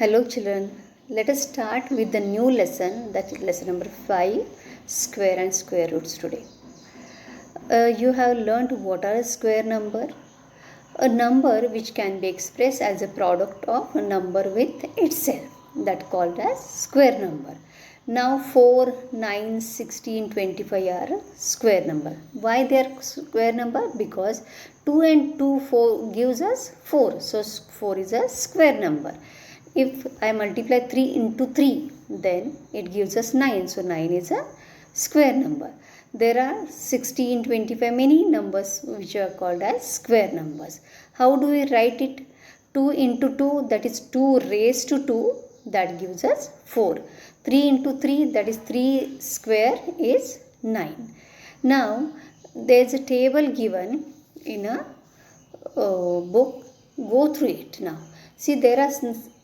Hello children, let us start with the new lesson, that is lesson number 5, square and square roots today. You have learnt what are a square number? A number which can be expressed as a product of a number with itself, that called as square number. Now 4, 9, 16, 25 are square number. Why they are square number? Because 2 and 2 4 gives us 4. So 4 is a square number. If I multiply 3 into 3, then it gives us 9. So 9 is a square number. There are 16, 25 many numbers which are called as square numbers. How do we write it? 2 into 2, that is 2 raised to 2, that gives us 4. 3 into 3, that is 3 square is 9. Now there is a table given in a book. Go through it now. See, there are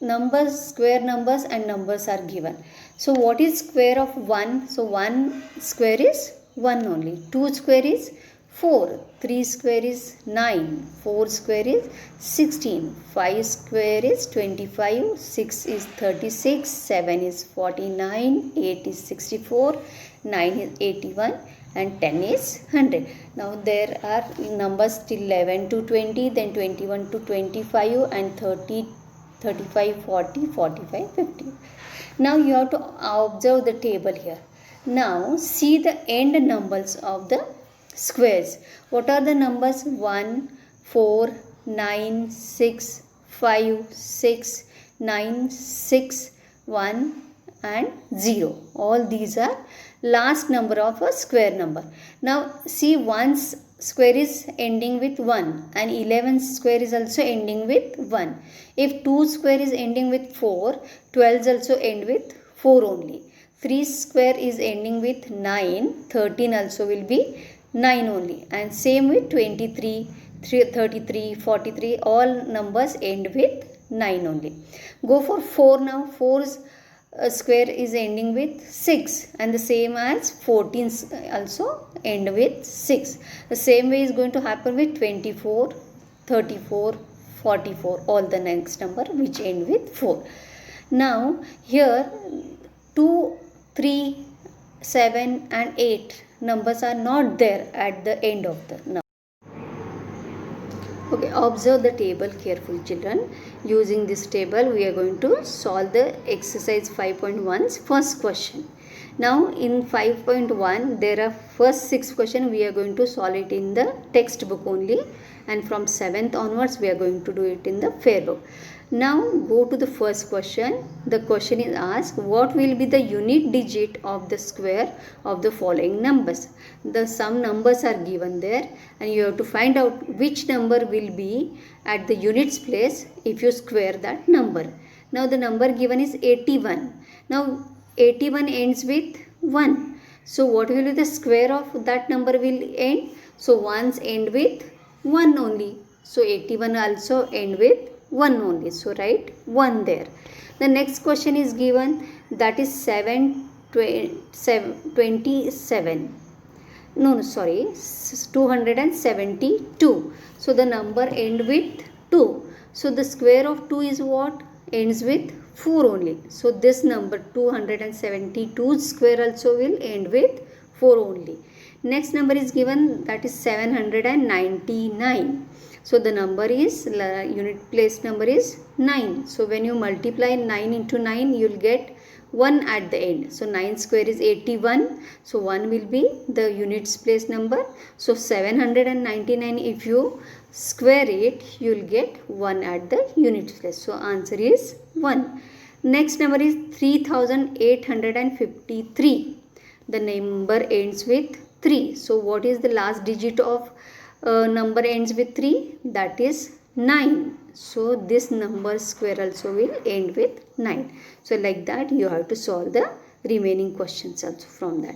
numbers, square numbers and numbers are given. So what is square of 1? So 1 square is 1 only. 2 square is 4. 3 square is 9. 4 square is 16. 5 square is 25. 6 is 36. 7 is 49. 8 is 64. 9 is 81. And 10 is 100. Now there are numbers till 11 to 20, then 21 to 25 and 30, 35, 40, 45, 50. Now you have to observe the table here. Now see the end numbers of the squares. What are the numbers? 1, 4, 9, 6, 5, 6, 9, 6, 1 and 0. All these are last number of a square number. Now see, 1 square is ending with 1 and 11 square is also ending with 1. If 2 square is ending with 4, 12 is also end with 4 only. 3 square is ending with 9, 13 also will be 9 only. And same with 23, 33, 43, all numbers end with 9 only. Go for 4 now. 4 square is ending with 6 and the same as 14 also end with 6. The same way is going to happen with 24, 34, 44, all the next number which end with 4. Now here 2, 3, 7 and 8 numbers are not there at the end of the number. Okay, observe the table carefully children. Using this table we are going to solve the exercise 5.1's first question. Now in 5.1 there are first 6 questions we are going to solve it in the textbook only, and from 7th onwards we are going to do it in the fair book. Now go to the first question. The question is asked, what will be the unit digit of the square of the following numbers? Some numbers are given there and you have to find out which number will be at the units place if you square that number. Now the number given is 81. Now 81 ends with 1. So what will be the square of that number will end? So 1's end with 1 only. So 81 also end with 1 only. So write 1 there. The next question is given, that is 27. No, sorry, 272. So the number end with 2. So the square of 2 is what? Ends with 4 only. So this number 272 square also will end with 4 only. Next number is given, that is 799. So the number is, unit place number is 9. So when you multiply 9 into 9, you will get 1 at the end. So 9 square is 81. So 1 will be the units place number. So 799, if you square it, you will get 1 at the unit place. So answer is 1. Next number is 3853. The number ends with 3. So what is the last digit of number ends with 3? That is 9. So this number square also will end with 9. So like that you have to solve the remaining questions also from that.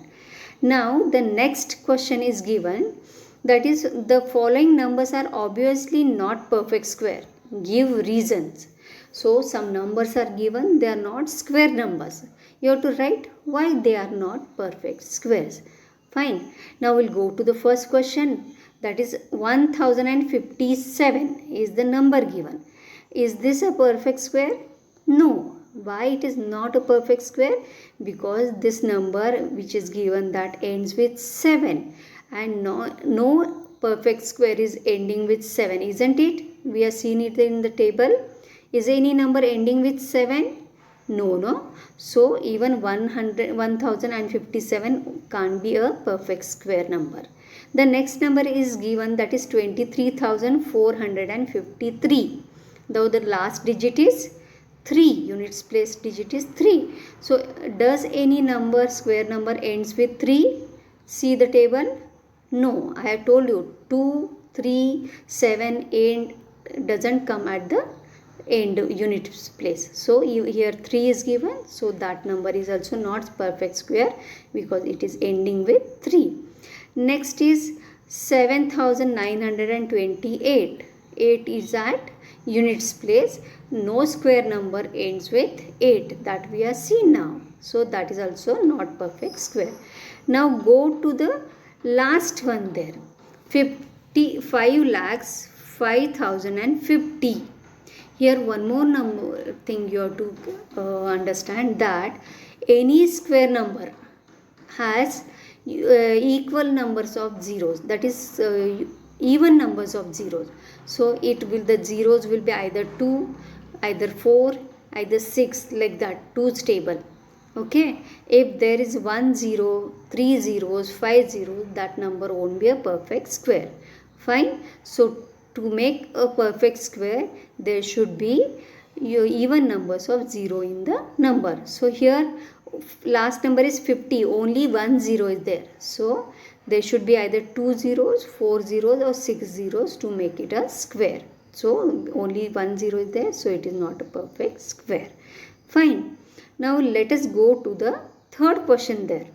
Now the next question is given, that is, the following numbers are obviously not perfect square. Give reasons. So some numbers are given, they are not square numbers. You have to write why they are not perfect squares. Fine. Now we'll go to the first question. That is 1057 is the number given. Is this a perfect square? No. Why it is not a perfect square? Because this number which is given that ends with 7, and no perfect square is ending with 7, isn't it? We have seen it in the table. Is any number ending with 7? No. So even 1057 can't be a perfect square number. The next number is given, that is 23,453. Though the last digit is 3, units place digit is 3. So does any number, square number, ends with 3? See the table. No, I have told you 2, 3, 7, 8 doesn't come at the end units place. So here 3 is given, so that number is also not perfect square because it is ending with 3. Next is 7,928. 8 is at units place. No square number ends with 8, that we are seeing now. So that is also not perfect square. Now go to the last one there. 5,05,050. Here one more number thing you have to understand, that any square number has equal numbers of zeros, that is even numbers of zeros. So the zeros will be either 2, either 4, either 6, like that, 2's table. Okay, if there is 1 0, 3 zeros, 5 zeros, that number won't be a perfect square. Fine. So to make a perfect square, there should be even numbers of 0 in the number. So here last number is 50, only 1 0 is there. So there should be either 2 zeros, 4 zeros, or 6 zeros to make it a square. So only 1 0 is there, so it is not a perfect square. Fine. Now let us go to the third question there.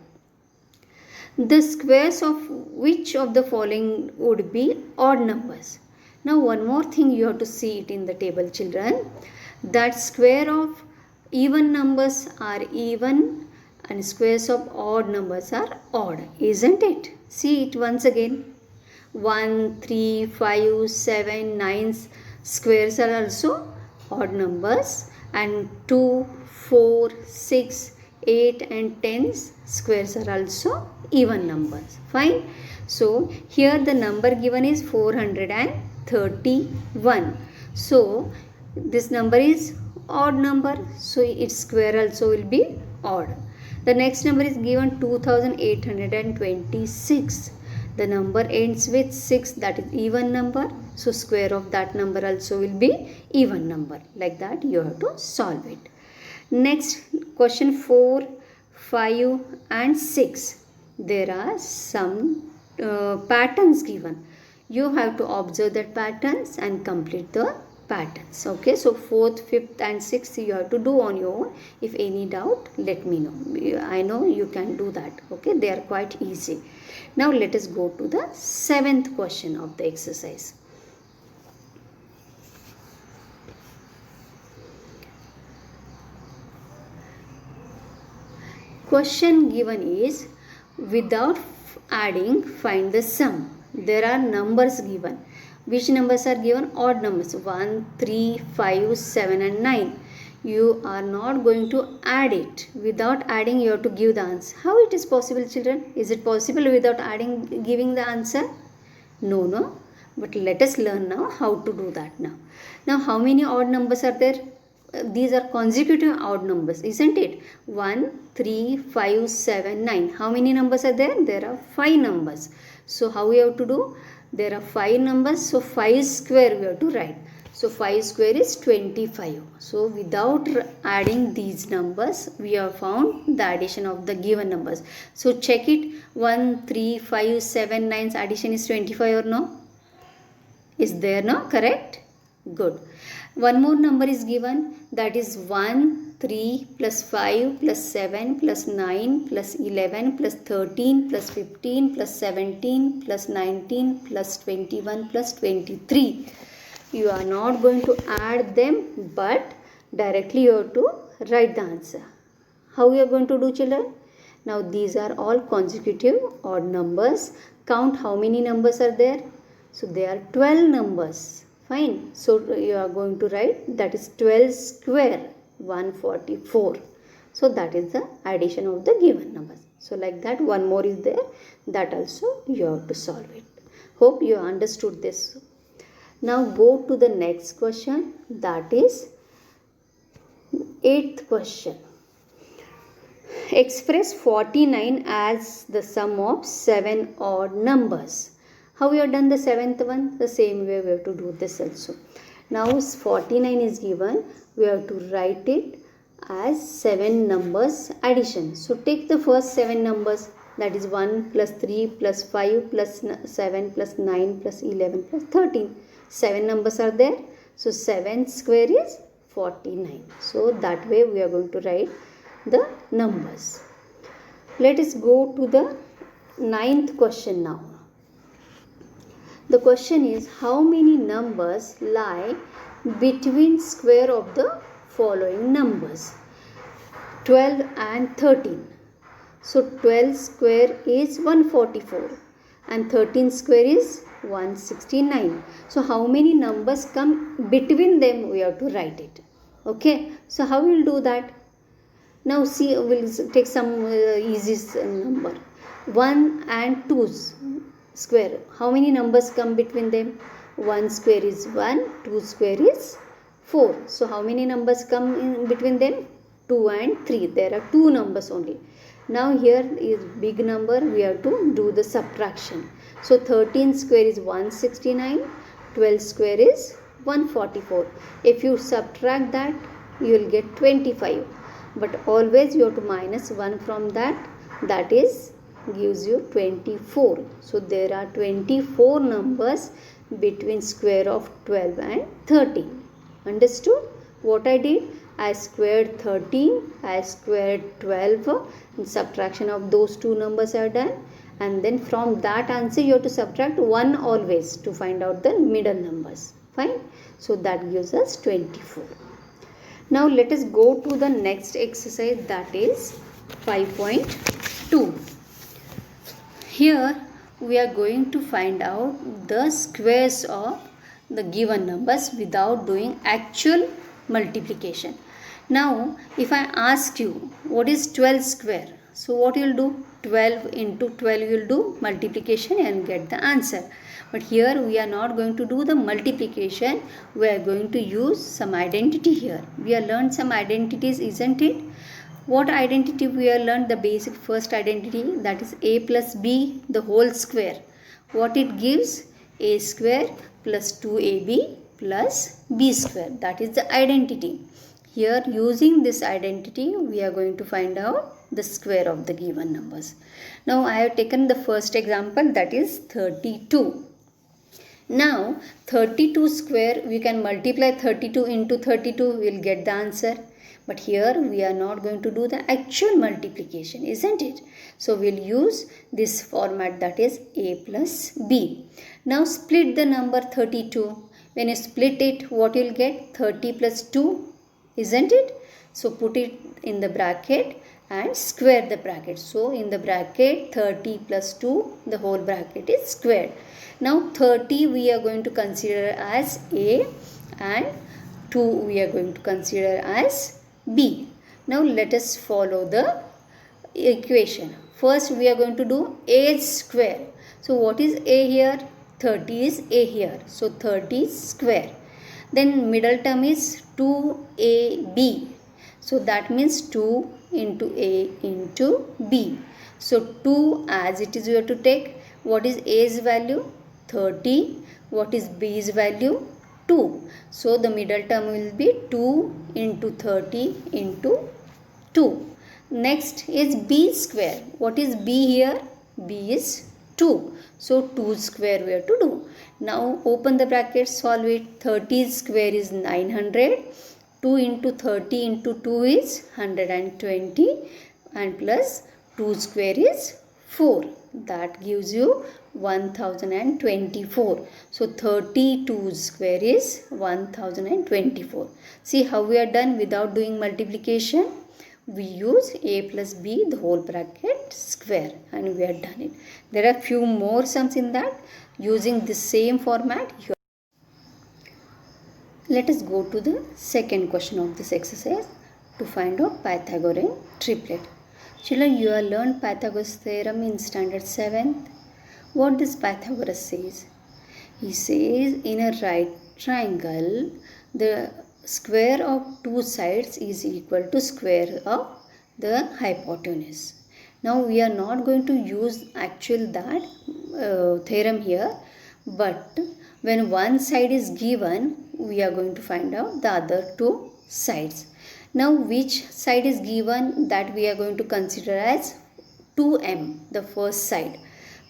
The squares of which of the following would be odd numbers? Now one more thing you have to see it in the table, children, that square of even numbers are even and squares of odd numbers are odd, isn't it? See it once again. 1, 3, 5, 7, 9 squares are also odd numbers, and 2, 4, 6, 8 and 10 squares are also even numbers. Fine. So here the number given is 431. So this number is odd number, so its square also will be odd. The next number is given 2826. The number ends with 6, that is even number, so square of that number also will be even number. Like that you have to solve it. Next question 4, 5 and 6. There are some patterns given. You have to observe the patterns and complete the patterns. Okay, so 4th, 5th and 6th you have to do on your own. If any doubt, let me know. I know you can do that. Okay, they are quite easy. Now let us go to the 7th question of the exercise. Question given is, without adding, find the sum. There are numbers given. Which numbers are given? Odd numbers. 1, 3, 5, 7 and 9. You are not going to add it. Without adding, you have to give the answer. How it is possible, children? Is it possible without adding, giving the answer? No. But let us learn now how to do that now. Now how many odd numbers are there? These are consecutive odd numbers, isn't it? 1, 3, 5, 7, 9. How many numbers are there? There are 5 numbers. So how we have to do? There are 5 numbers, so 5 square we have to write. So 5 square is 25. So without adding these numbers, we have found the addition of the given numbers. So check it. 1, 3, 5, 7, 9's addition is 25 or no? Is there no? Correct? Good. One more number is given, that is 1, 3 plus 5 plus 7 plus 9 plus 11 plus 13 plus 15 plus 17 plus 19 plus 21 plus 23. You are not going to add them, but directly you have to write the answer. How you are going to do, children? Now these are all consecutive odd numbers. Count how many numbers are there. So there are 12 numbers. Fine. So you are going to write, that is 12 square. 144. So that is the addition of the given numbers. So like that, one more is there, that also you have to solve it. Hope you understood this. Now go to the next question, that is 8th question. Express 49 as the sum of 7 odd numbers. How we have done the 7th one? The same way we have to do this also. Now 49 is given, we have to write it as 7 numbers addition. So take the first 7 numbers, that is 1 plus 3 plus 5 plus 7 plus 9 plus 11 plus 13. 7 numbers are there. So 7 square is 49. So that way we are going to write the numbers. Let us go to the 9th question now. The question is, how many numbers lie between square of the following numbers? 12 and 13. So 12 square is 144 and 13 square is 169. So how many numbers come between them, we have to write it. Okay, so how we will do that? Now see, we'll take some easy number. 1 and 2 square. How many numbers come between them? 1 square is 1, 2 square is 4. So how many numbers come in between them? 2 and 3. There are 2 numbers only. Now here is big number, we have to do the subtraction. So 13 square is 169, 12 square is 144. If you subtract that, you will get 25. But always you have to minus 1 from that, that is gives you 24. So there are 24 numbers between square of 12 and 13. Understood what I did? I squared 13, I squared 12, and subtraction of those two numbers are done, and then from that answer you have to subtract 1 always to find out the middle numbers. Fine. So that gives us 24. Now let us go to the next exercise, that is 5.2. Here we are going to find out the squares of the given numbers without doing actual multiplication. Now if I ask you what is 12 square, so what you will do? 12 into 12 you will do multiplication and get the answer. But here we are not going to do the multiplication, we are going to use some identity here. We have learned some identities, isn't it? What identity we have learned? The basic first identity, that is a plus b the whole square. What it gives? A square plus 2ab plus b square. That is the identity. Here using this identity we are going to find out the square of the given numbers. Now I have taken the first example, that is 32. Now 32 square, we can multiply 32 into 32, we will get the answer. But here we are not going to do the actual multiplication, isn't it? So we will use this format, that is a plus b. Now split the number 32. When you split it, what you will get? 30 plus 2, isn't it? So put it in the bracket and square the bracket. So in the bracket 30 plus 2, the whole bracket is squared. Now 30 we are going to consider as a and 2 we are going to consider as b. Now let us follow the equation. First we are going to do a square. So what is a here? 30 is a here. So 30 is square. Then middle term is 2ab. So that means 2 into a into b. So 2 as it is you have to take. What is a's value? 30. What is b's value? 2. So the middle term will be 2 into 30 into 2. Next is b square. What is b here? B is 2. So 2 square we have to do. Now open the bracket, solve it. 30 square is 900. 2 into 30 into 2 is 120 and plus 2 square is 4. That gives you 1024. So 32 square is 1024. See how we are done without doing multiplication. We use a plus b the whole bracket square and we are done it. There are few more sums in that. Using the same format, let us go to the second question of this exercise. to find out Pythagorean triplet. Children, you have learned Pythagoras theorem in standard 7th. What does Pythagoras says? He says in a right triangle, the square of two sides is equal to square of the hypotenuse. Now we are not going to use actual that theorem here, but when one side is given, we are going to find out the other two sides. Now which side is given, that we are going to consider as 2m, the first side.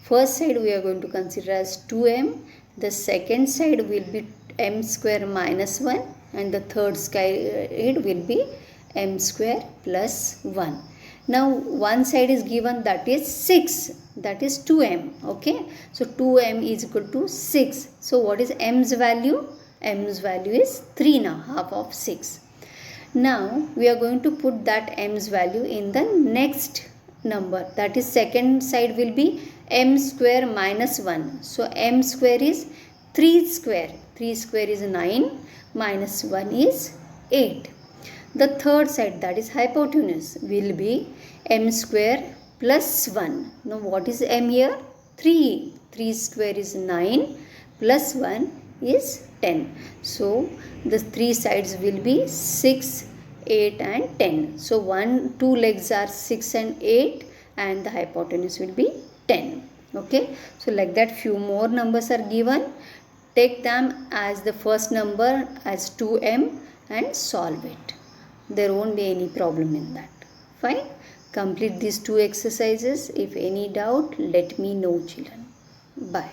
First side we are going to consider as 2m. The second side will be m square minus 1, and the third side will be m square plus 1. Now one side is given, that is 6, that is 2m. Okay, so 2m is equal to 6. So what is m's value? M's value is 3 now, half of 6. Now we are going to put that m's value in the next number, that is second side will be m square minus 1. So m square is 3 square. 3 square is 9, minus 1 is 8. The third side, that is hypotenuse, will be m square plus 1. Now what is m here? 3. 3 square is 9, plus 1 is 10. So the three sides will be 6, 8 and 10. So 2 legs are 6 and 8, and the hypotenuse will be 10. Okay, so like that few more numbers are given. Take them as the first number as 2m and solve it. There won't be any problem in that. Fine. Complete these two exercises. If any doubt, let me know, children. Bye.